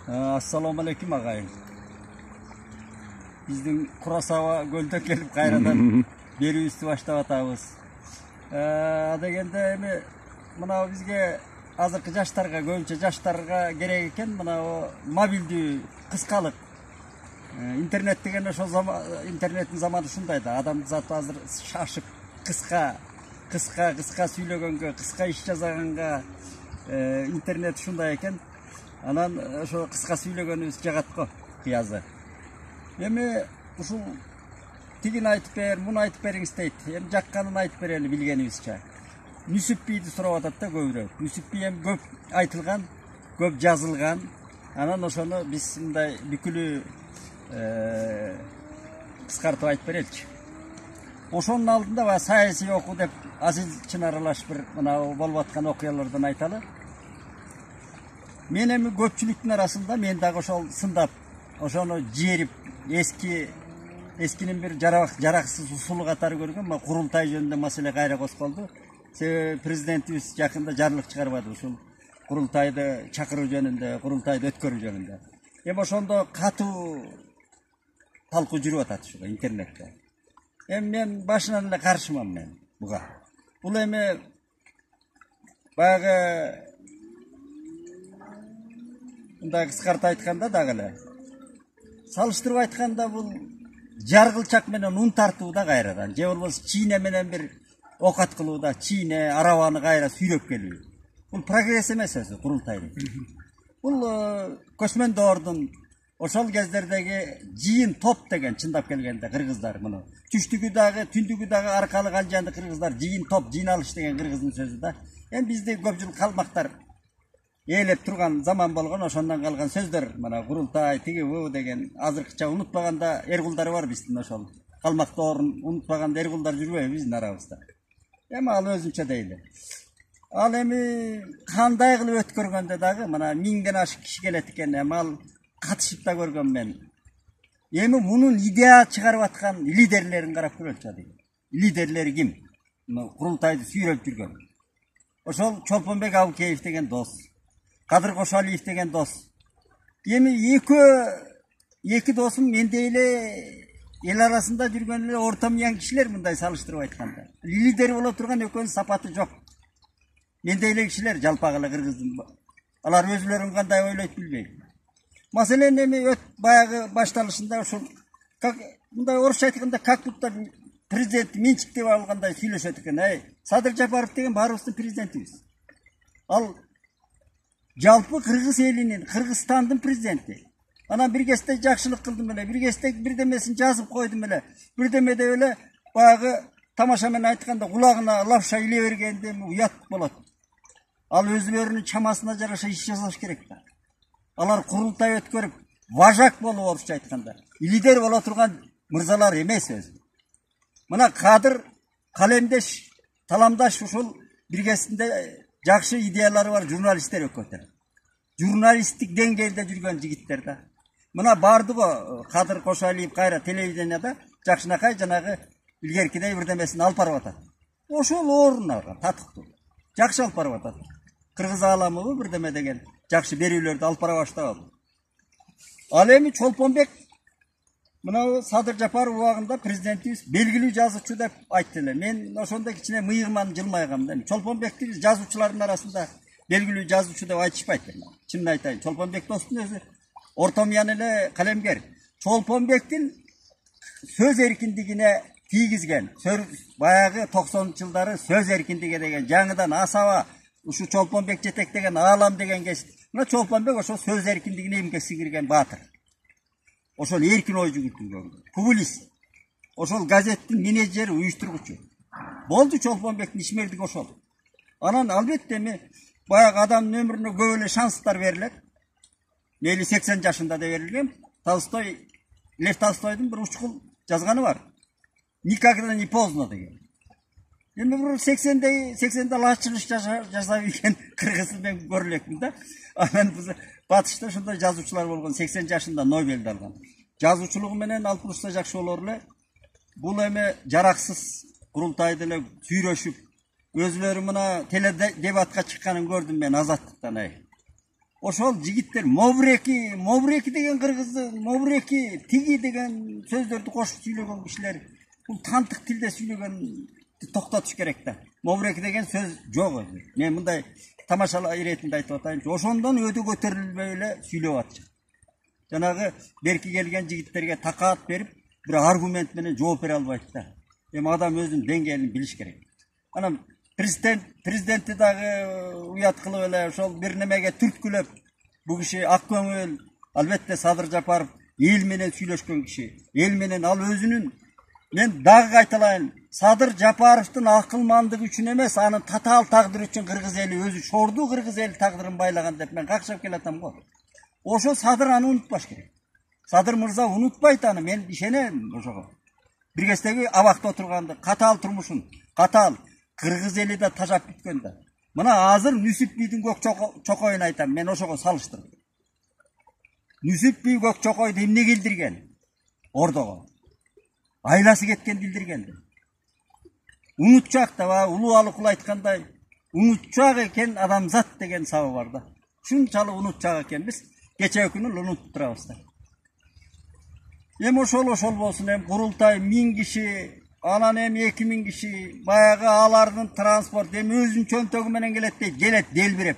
Assalomu alaykum agayın. Bizden Kurasava gölde gelip kayradan beri üstü başta atabız. Degende emi mına bizge azırkı jaştarga, köpünçe jaştarga gerek eken mına o mobildi kıskalık. İnternet degen o zaman internetin zamanı şundaydı. Adam zatı hazır şaşıp kıska süylөгөнгө, kıska iş жазагanga internet şunday eken. Anan şu kıska süylөгөнүбүз жагат го кыязы. Эми ушул тигин айтып бер, муну айтып бериңиз дейт. Эми жакканын айтып берели билгенибизче. Нүсүпбийди сурап атат да көбүрөөк. Нүсүпбий эми көп айтылган, көп жазылган. Анан ошону биз мындай бүкүлү кыскартып айтып береличи. Ошонун алдында баягы саясий окуу деп азилчин аралаш бир мына болуп аткан окуялардан айталы. Мен эми көпчүлүктүн арасында мен дагы ошол сындап, ошону жээрип, эскинин бир жараксыз усулу катары көргөн, мына курултай жөнүндө маселе кайра козголду. Себеби президентибиз жакында жарлык чыгарбады ушул курултайды чакыруу жөнүндө, курултайды өткөрүү жөнүндө. Эми ошондо катуу талкуу жүрүп атат ушул интернетте. Эми мен башынан эле каршыман мен буга. Бул эми баягы мындай кыскартып айтканда дагы эле салыштырып айтканда бул жаргылчак менен ун тартууда кайрадан, же болбосо чийне менен бир ок аткылууда, чийне арабаны кайра сүйрөп келүү. Бул прогресс эмес өзү курултайдын. Бул көчмөндөөрдүн ошол кездердеги жийин топ деген чындап келгенде кыргыздар муну. Түштүгү дагы, түндүгү дагы аркалык алжанды кыргыздар жийин топ, жыйналыш деген кыргыздын сөзү да. Эми бизде көп жыл калмактар ээлеп турган заман болгон, ошондон калган сөздөр. Мына курултай, тиги бу деген азыркыча унутпаганда эркулдары бар биздин ошол. Калмактоорун унутпаганда эркулдар жүрбөйбү биздин арабызда. Эми ал өзүнчө дейли. Ал эми кандай кылып өткөргөндө дагы мына 1000ден ашык киши келет экен, эми ал катышып да көргөн мен. Эми мунун идея чыгарып аткан лидерлерин карап көрөлчү дейм. Лидерлери ким? Курултайды сүйрөп жүргөн. Ошол Чолпонбек Абыкеев деген дос. Кадыр Кошалиев деген дос. Эми эки досум мендей эле эл арасында жүргөн эле орто мыян кишилер мындай салыштырып айтканда. Лидер боло турган экөөнүн сапаты жок. Мендей эле кишилер жалпак эле кыргыздын. Алар өзүлөрүн кандай ойлойт билбейм. Маселен эми баягы башталышында ушул мындай орусча айтканда как будто президент менчиктеп алгандай сүйлөшөт экен. Садыр Жапаров деген баарыбыздын президентибиз. Ал жалпы кыргыз элинин, Кыргызстандын президенти. Анан бир кезде жакшылык кылдым эле, бир кезде бирдемесин жазып койдум эле. Бирдемеде эле баягы тамаша менен айтканда кулагына лапша иле бергенде уят болот. Ал өзүлөрүнүн чамасына жараша иш жасаш керек да. Алар курултай өткөрүп, важак болуп орусча айтканда, лидер боло турган мырзалар эмес өзү. Мына Кадыр калемдеш, таламдаш ушул биргесинде жакшы идеялары бар журналисттер өкөтөр. Журналисттик деңгээлде жүргөн жигиттер да. Мына барды го Кадыр Кошалиев кайра телевиденияда жакшынакай жанагы илгеркидей бирдемесин алып барып атат. Ошол орунна татыктуу. Жакшы алып барып атат. Кыргыз ааламыбы бирдеме деген жакшы берүүлөрдү алып бара баштабады. Ал эми Чолпонбек мына Садыр Жапаров убагында президентибиз белгилүү жазуучу деп айтты эле. Мен ошондо кичине мыйыгыман жылмайгам да. Чолпонбекти биз жазуучулардын арасында белгилүү жазуучу деп айтышпайт. Чынын айтайын, Чолпонбек достун өзү орто мыян эле калемгер. Чолпонбектин сөз эркиндигине тийгизген, баягы 90-жылдары сөз эркиндиги деген жаңыдан асаба ушу Чолпонбек жетектеген аалам деген кез. Мына Чолпонбек ошол сөз эркиндигине эмгек сиңирген баатыр. Ошол эркин ой жүгүртүлгөн публицист. Ошол газеттин менеджери, уюштургучу. Болду Чолпонбектин ишмердиги ошол. Анан албетте эми баягы адамдын өмүрүнө көп эле шанстар берилет. Мейли 80 жашында да берилген. Лев Толстойдун бир учкул жазганы бар. Никогда не поздно деген. Эми бир 80-де лачылыш жасап ийген кыргызды мен көрө элекмин да. Анан батышта ошондой жазуучулар болгон, 80 жашында Нобелди алган. Жазуучулугу менен алып турса жакшы болор эле. Бул эми жараксыз курултайды эле сүйрөшүп, өзүлөрү мына теледебатка чыкканын көрдүм мен Азаттыктан. ошол жигиттер мобреки деген кыргызды, мобреки тиги деген сөздөрдү кошуп сүйлөгөн кишилер бул тантык тилде сүйлөгөндү токтотуш керек да. Мобреки деген сөз жок өзү. Мен мындай тамашалаа иретинде айтып атайынчы, ошондон өдө көтөрүлбөй эле сүйлөп атышат. Жанагы берки келген жигиттерге такаат берип, бир аргумент менен жооп бере албайт да. Эми адам өзүнүн деңгээлин билиш керек. Анан президентти дагы уят кылып эле ошол бир немеге түрткүлөп, бул киши ак көңүл, албетте Садыр Жапаров эл менен сүйлөшкөн киши. Эл менен ал өзүнүн, мен дагы кайталайын, Садыр Жапаровдун акылмандыгы үчүн эмес, анын татаал тагдыры үчүн кыргыз эли өзү шорду кыргыз эли тагдырын байлаган деп мен какшап келатам го. Ошо Садыр аны унутпаш керек. Садыр мырза унутпайт аны, мен ишенем ошого. Бир кездеги абакта отурганды, катаал турмушун, катаал кыргыз эли да тажап бүткөн да. Мына азыр Нүсүп бийдин көк чокойун айтам, мен ошого салыштырып. Нүсүп бий көк чокойду эмне келдирген? Ордого. Айласы кеткен билдирген. Унутчак да, улуу алыкул айткандай, унутчак экен адамзат деген сабы бар да. Ушунчалык унутчак экенбиз, кечээ күнү унутуп турабыз да. Эми ошол болсун, эми курултай 1000 киши, анан эми 2000 киши, баягы алардын транспорт, эми өзүнүн чөнтөгү менен келет дейт, келет делбиреп.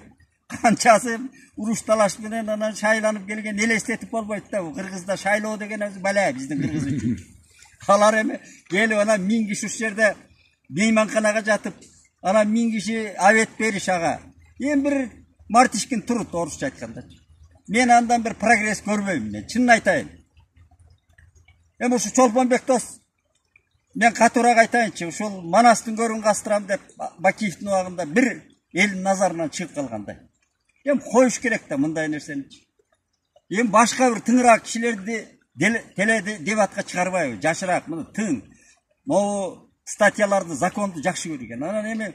Канчасы уруш талаш менен анан шайланып келген элестетип болбойт да. Кыргызда шайлоо деген өзү балаа биздин кыргыз үчүн. Алар эми келип анан 1000 киши ушул жерде мейманканага жатып, анан 1000 киши абет бериш ага. Эми бир мартишкин турут, орусча айтканда. Мен андан бир прогресс көрбөйм, мен чынын айтайын. Эми ушу Чолпонбек дос, мен катуураак айтайынчы, ушул Манастын көрүн кастырам деп Бакиевдин убагында бир элдин назарынан чыгып калгандай. Эми коюш керек да мындай нерсени. Эми башка бир тыңыраак кишилерди дебатка чыгарбайбы, жашыраак, мына тың. Могу статьяларды, законду жакшы көргөн. Анан эми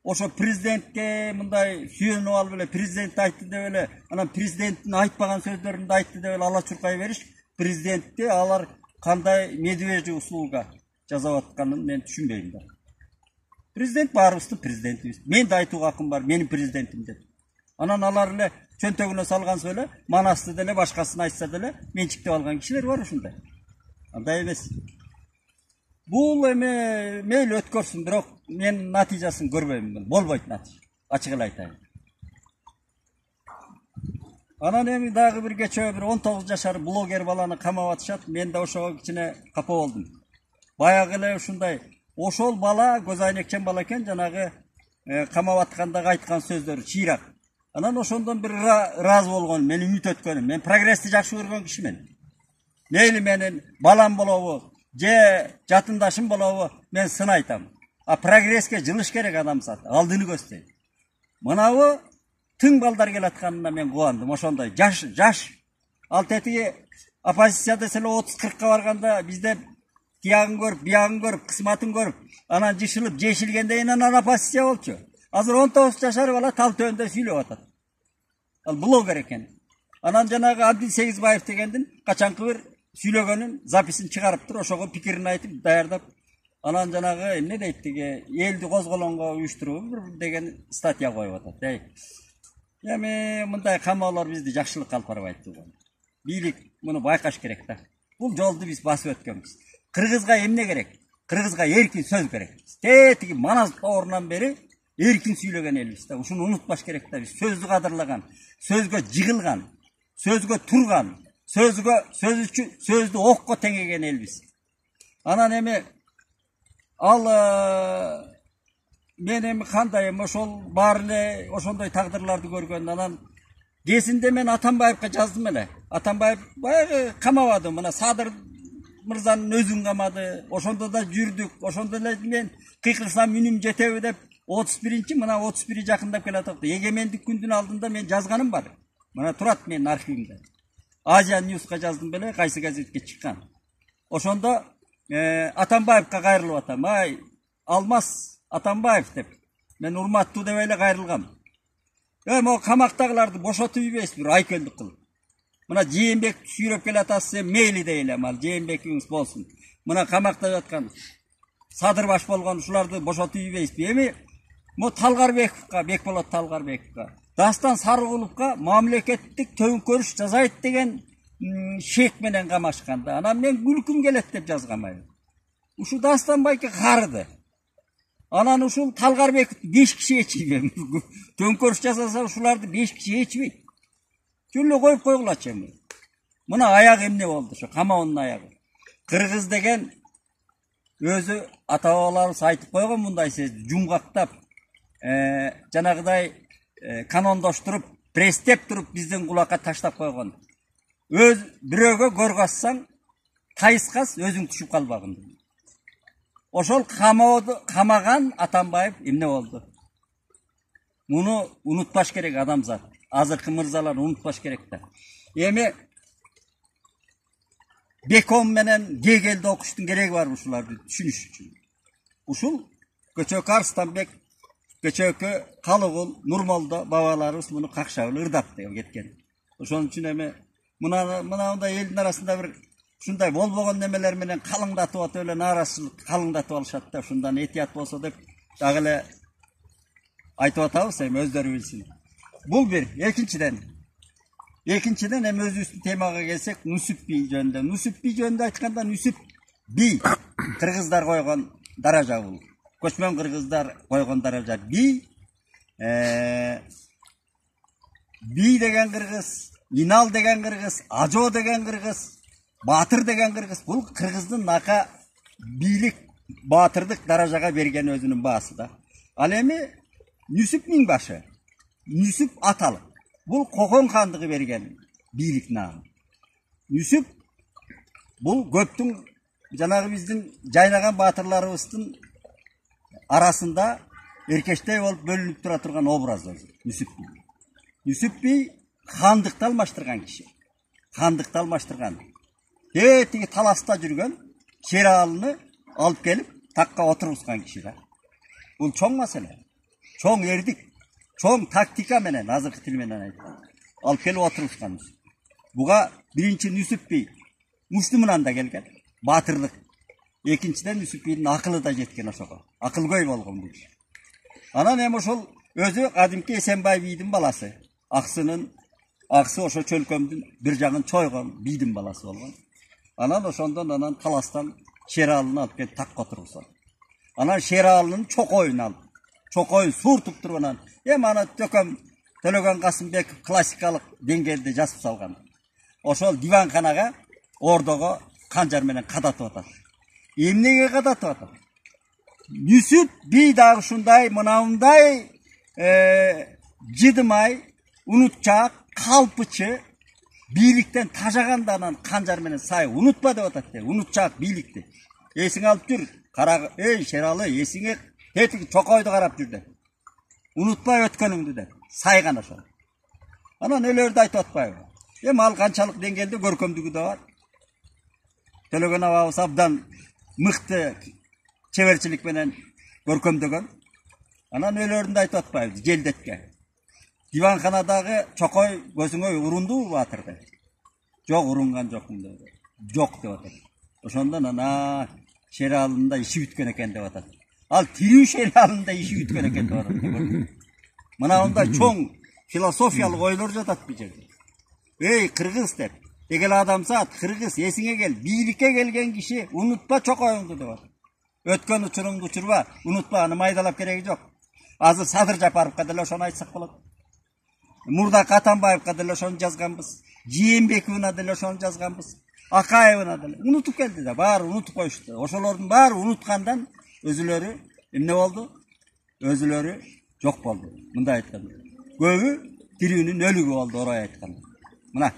ошо президентке мындай сүйөнүп алып эле президент айтты деп эле, анан президенттин айтпаган сөздөрүндү айтты деп эле ала чуркай бериш, президентти алар кандай медвежий услуга жасап атканын мен түшүнбөйм да. Президент баарыбыздын президентибиз. Мен да айтууга акым бар, менин президентим деп. Анан алар эле чөнтөгүнө салгансы эле, Манасты деле башкасын айтса деле менчиктеп алган кишилер бар ушундай. Андай эмес. Бул эми мейли өткөрсүн, бирок мен натыйжасын көрбөйм. Болбойт натыйжа. Ачык эле айтайын. Анан эми дагы бир кечээ бир 19 жашар блогер баланы камап атышат. Мен да ошого кичине капа болдум. Баягы эле ушундай ошол бала көз айнекчен бала экен, жанагы камап аткандагы айткан сөздөрү чыйрак. Анан ошондон бир ыраазы болгон, мен үмүт өткөнүм. Мен прогрессти жакшы көргөн кишимен. Мейли менин балам болобу, же жатындашым болобу, мен сын айтам. А прогресске жылыш керек адамзат, алдыны көздөйт. Мынабы тың балдар келатканына мен кубандым, ошондой жаш. Ал тетиги оппозиция деселе 30-40ка барганда бизде тиягын көрүп, биягын көрүп, кысматын көрүп, анан жышылып, жешилгенден анан оппозиция болчу. Азыр 19 жашар бала тал төндө сүйлөп атат. Ал блогер экен. Анан жанагы Абдил Сегизбаев дегендин качанкы бир сүйлөгөнүн записин чыгарыптыр, ошого пикирин айтып, даярдап. Анан жанагы эмне дейт деге, элди козголоңго уюштуруу деген статья коюп атат. Эми мындай камаалар бизди жакшылыкка алып барбайт. Бийлик муну байкаш керек да. Бул жолду биз басып өткөнбүз. Кыргызга эмне керек? Кыргызга эркин сөз керек. Тетиги Манас доорунан бери эркин сүйлөгөн элбиз да. Ушуну унутпаш керек да. Биз сөздү кадырлаган, сөзгө жыгылган, сөзгө турган, сөздү окко теңеген элбиз. Анан эми ал мен эми кандай ошол баары эле ошондой тагдырларды көргөн. Анан кесинде мен Атамбаевка жаздым эле. Атамбаев баягы камабады, мына Садыр мырзанын өзүн камады. Ошондо да жүрдүк. Ошондо эле мен кыйкырсам үнүм жетеби деп 31-чи, мына 31 жакындап келатат. Эгемендик күндүн алдында мен жазганым бар. Мына турат менин архивимде. Азия Ньюска жаздым беле, кайсы газетке чыккан. Ошондо Атамбаевка кайрылып атам. Ай, Алмаз Атамбаев деп. Мен урматтуу деп эле кайрылгам. Могу камактагыларды бошотуп ийбейсиз, бир айкөлдүк кылып. Мына Жээнбек сүйрөп келатасыз, мейли дейли, ал Жээнбекиңиз болсун. Мына камакта жаткан Садырбаш болгон ушуларды бошотуп ийбейсизби? Эми Мо Талгарбековка, Бекболот Талгарбековка, Дастан Сарыгуловка мамлекеттик төңкөрүш жасайт деген шек менен камашканда, анан мен күлкүм келет деп жазгам. Ушу Дастанбайке карыды. Анан ушул Талгарбеков 5 киши эчиби. Төңкөрүш жасаса ушуларды 5 киши эчпейт. Чөлө коюп койгулачы эми. Мына аяк эмне болду ошо камабынын аягы. Кыргыз деген өзү ата-бабаларыбыз айтып койгон мындай сөз, жумгактап, жанагыдай канондоштуруп, престеп туруп биздин кулакка таштап койгон. Өз бирөөгө көр кассаң, тайыскас өзүң түшүп калбагын. Ошол камаган Атамбаев эмне болду? Муну унутпаш керек адамзат. Азыркы мырзалар унутпаш керек да. Эми Бекон менен Гегелди окуштун кереги бар ушуларды түшүнүш үчүн. Ушул Көчөкө Арстанбек, Көчөкө Калыгул, Нурмолдо бабаларыбыз муну какшап ырдап деп кеткен. Ошон үчүн эми мындай элдин арасында бир ушундай болбогон немелер менен калыңдатып атып эле нааразычылык калыңдатып алышат да, ушундан этият болсо деп дагы эле айтып атабыз, эми өздөрү билсин. Бул бир. Экинчиден эми өзүбүздүн темага келсек, Нүсүп би жөнүндө. Нүсүп би жөнүндө айтканда, Нүсүп би кыргыздар койгон даража бул. Көчмөн кыргыздар койгон даража би. Би деген кыргыз, Инал деген кыргыз, Ажо деген кыргыз, Батыр деген кыргыз. Бул кыргыздын нака бийлик, батырдык даражага берген өзүнүн баасы да. Ал эми Нүсүп миңбашы, Нүсүп аталык. Бул Кокон хандыгы берген бийлик наамы. Нүсүп бул көптүн жанагы биздин жайнаган батырларыбыздын арасында эркечтей болуп бөлүнүп тура турган образ өзү. Нүсүп би хандыкты алмаштырган киши. Хандыкты алмаштырган. Тиги таласта жүргөн Шералыны алып келип такка отургузган киши да. Бул чоң маселе. Чоң эрдик, чоң тактика менен, азыркы тил менен айтканда, алып келип отургузган. Буга биринчи Нүсүп би муштумунан да келген, батырлык. Экинчиден Нүсүп бийдин акылы да жеткен ошого. Акылгөй болгон бул киши. Анан эми ошол өзү кадимки Эсенбай бийдин баласы. Аксы ошо чөлкөмдүн бир жагын чойгон бийдин баласы болгон. Анан ошондон таластан Шералыны алып келип такка отургузган. Анан Шералынын чокоюн алып, чокоюн сууртуп туруп анан эми аны Төлөгөн Касымбеков классикалык деңгээлде жазып салган. Ошол диванканага, ордого канжар менен кадатып атат. Эмнеге кадатып атат? Нүсүп би дагы ушундай мынандай жыдымай, унутчаак, калпычы бийликтен тажаганда анан канжар менен сай унутпа деп атат. Унутчаак бийликти. Эсиңе алып жүр. Карагы, эй Шералы, эсиңе тетиги чокойду карап жүр деп. Унутпай өткөнүңдү деп. Сайган ошол. Анан өлөрдү айтып атпайбы? Эми ал канчалык деңгээлде көркөмдүгү да бар. Төлөгөн абабыз абдан мыкты чеберчилик менен көркөмдөгөн. Анан өлөрүндү айтып атпайбы? Желдетке. Диванканадагы чокой көзүңө урундубу батыр деп. Жок, урунган жокмун деп. Жок деп атат. Ошондон ана Шералында иши бүткөн экен деп атат. Ал тирүү Шералында иши бүткөн экен деп атат. Мына онда чоң философиялык ойлор жатат бу жерде. Эй кыргыз деп. Эгел адамзат, кыргыз эсиңе кел, бийликке келген киши унутпа чокоюңду деп атат. Өткөн учуруңду учурба, унутпа, аны майдалап кереги жок. Азыр Садыр Жапаровго деле ошону айтсак болот. Мурдак Атамбаевга деле ошону жазганбыз. Жээнбековна деле ошону жазганбыз. Акаевна деле унутуп келди да, баары унутуп коюшту. Ошолордун баары унуткандан өзүлөрү эмне болду? Өзүлөрү жок болду. Мындай айтканда. Көбү тирүүнүн өлүгү болду, орой айтканда. Мына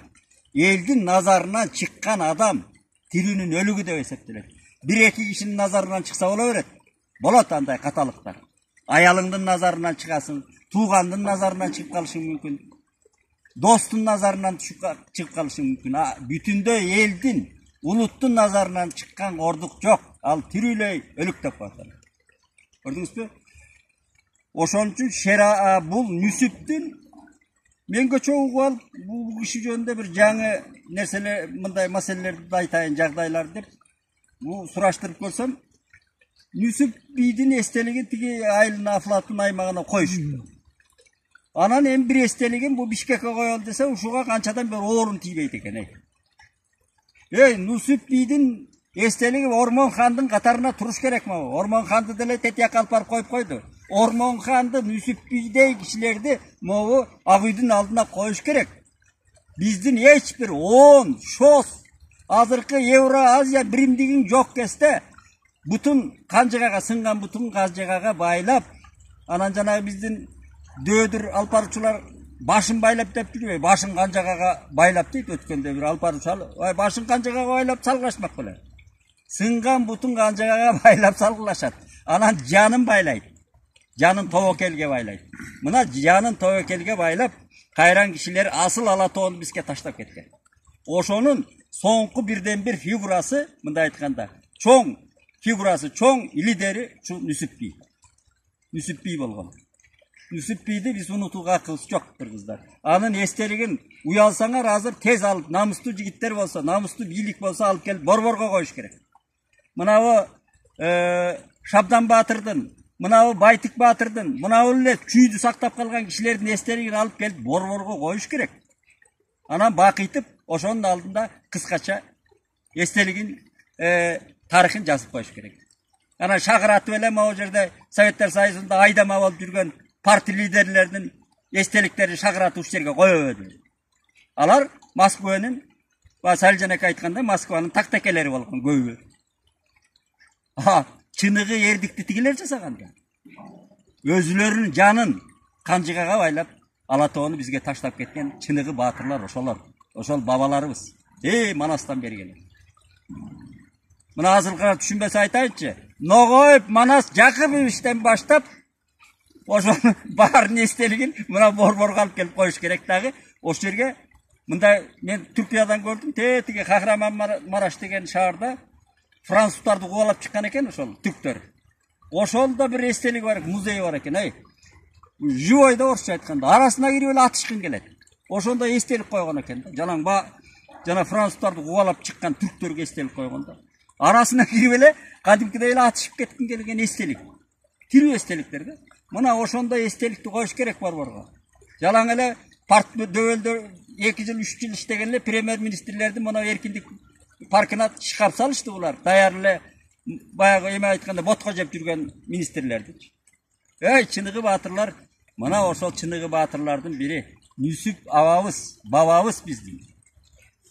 элдин назарынан чыккан адам тирүүнүн өлүгү деп эсептелет. Бир-эки кишинин назарынан чыкса боло берет. Болот андай каталыктар. Аялыңдын назарынан чыгасың, туугандын назарынан чыгып калышың мүмкүн. Достун назарынан чыгып калышың мүмкүн. Бүтүндөй элдин, улуттун назарынан чыккан ордук жок. Ал тирүүлөй өлүк деп коет. Көрдүңүзбү? Ошон үчүн бул Нүсүптүн мен көчө угуп алып, бул киши жөнүндө бир жаңы нерселер, мындай маселелерди айтайын, жагдайлар деп, бул сураштырып көрсөм, Нүсіп бидің естелігін тіге Айлын Афлатын аймағына қойышыпты. Анан эми бир эстелигин бу Бишкекке коелу десе, ушуга канчадан бери оорун тийбейт экен. Нүсіп бидің естелиги Ормон хандын катарына туруш керек ма? Ормон ханды деле тетияк алып барып коюп койду. Ормон ханды Нүсіп бидей кишилерди могу Ак үйдүн алдына коюш керек. Биздин эч бир 10 шос азыркы Евро-Азия биримдигин жок кезде бутун канжыгага сынган бутун канжыгага байлап, анан жанагы биздин дөөдүр алып баруучулар башын байлап деп жүрбөй, башын канжыгага байлап дейт өткөндө бир алып баруучу, башын канжыгага байлап салгылашмак беле. Сынган бутун канжыгага байлап салгылашат. Анан жанын байлайт. Жанын тобокелге байлайт. Мына жанын тобокелге байлап, кайран кишилер асыл ала тоонду бизге таштап кеткен. Ошонун соңку бирден бир фигурасы, мындай айтканда, чоң фигурасы, чоң лидери ушу Нүсіп би. Нүсіп би болгон. Нүсіп биди биз унутууга акыбыз жок, кыргыздар. Анын эстелигин уялсаңар азыр тез алып, намыстуу жигиттер болсо, намыстуу бийлик болсо алып келип борборго коюш керек. Мынабы Шабдан Батырдын, мынабы Байтык Батырдын, мынабы эле күйдү сактап калган кишилердин эстелигин алып келип борборго коюш керек. Анан бакыйтып, ошонун алдында кыскача эстелигин тарыхын жазып коюш керек. Анан шакыратып эле могу жерде Советтер Союзунда айдама болуп жүргөн партия лидерлеринин эстеликтерин шакыратып ушул жерге коёбу. Алар Москванын, Салжанек айткандай, Москванын тактекелери болгон көбү. Чыныгы эрдикти тигилер жасаганда. Өзүлөрүнүн жанын канжыгага байлап, ала тоону бизге таштап кеткен чыныгы баатырлар ошолор. Ошол бабаларыбыз. Манастан бери келет. Мына азыркы түшүнбөсө айтайынчы. Ногоев Манас Жакыбовичтен баштап ошонун баарын эстелигин мына борборго алып келип коюш керек дагы. Ошол жерге мындай мен Түркиядан көрдүм, тетиги Кахраманмараш деген шаарда француздарды кубалап чыккан экен ошол түрктөр. Ошолдо бир эстелик бар, музей бар экен, Живойдо орусча айтканда, арасына кирип эле атышкын келет. Ошондо эстелик койгон экен да. Жана француздарды кубалап чыккан түрктөргө эстелик койгондо. Арасына кирип эле кадимкидей эле атышып кеткин келген эстелик. Тирүү эстеликтер да. Мына ошондо эстеликти коюш керек борборго. Жалаң эле дөбөлдө 2 жыл 3 жыл иштеген эле премьер-министрлердин мына эркиндик паркына чыгап салышты булар. Даяр эле баягы эме айтканда ботко жеп жүргөн министрлерди. Чыныгы баатырлар, мына ошол чыныгы баатырлардын бири Нүсіп абабыз, бабабыз биздин.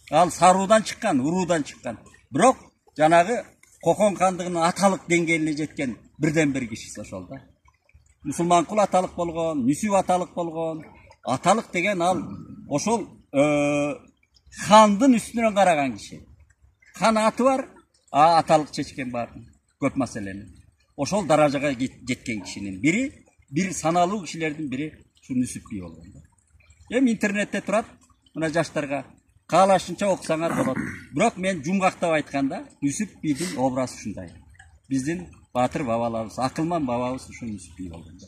Ал саруудан чыккан, уруудан чыккан. Бирок жанагы Кокон хандыгынын аталык деңгээлине жеткен бирден бир кишиси ошол да. Мусулманкул аталык болгон, Нүсіп аталык болгон. Аталык деген ал ошол хандын үстүнөн караган киши. Хан аты бар, аталык чечкен бар көп маселени. Ошол даражага жеткен кишинин бири, бир саналуу кишилердин бири ушу Нүсіп би болгон. Эми интернетте турат, мына жаштарга каалашынча окусаңар болот. Бирок мен жумгактап айтканда, Нүсіп бидин образы ушундай. Биздин баатыр бабаларыбыз, акылман бабабыз ушу Нүсіп би болгон.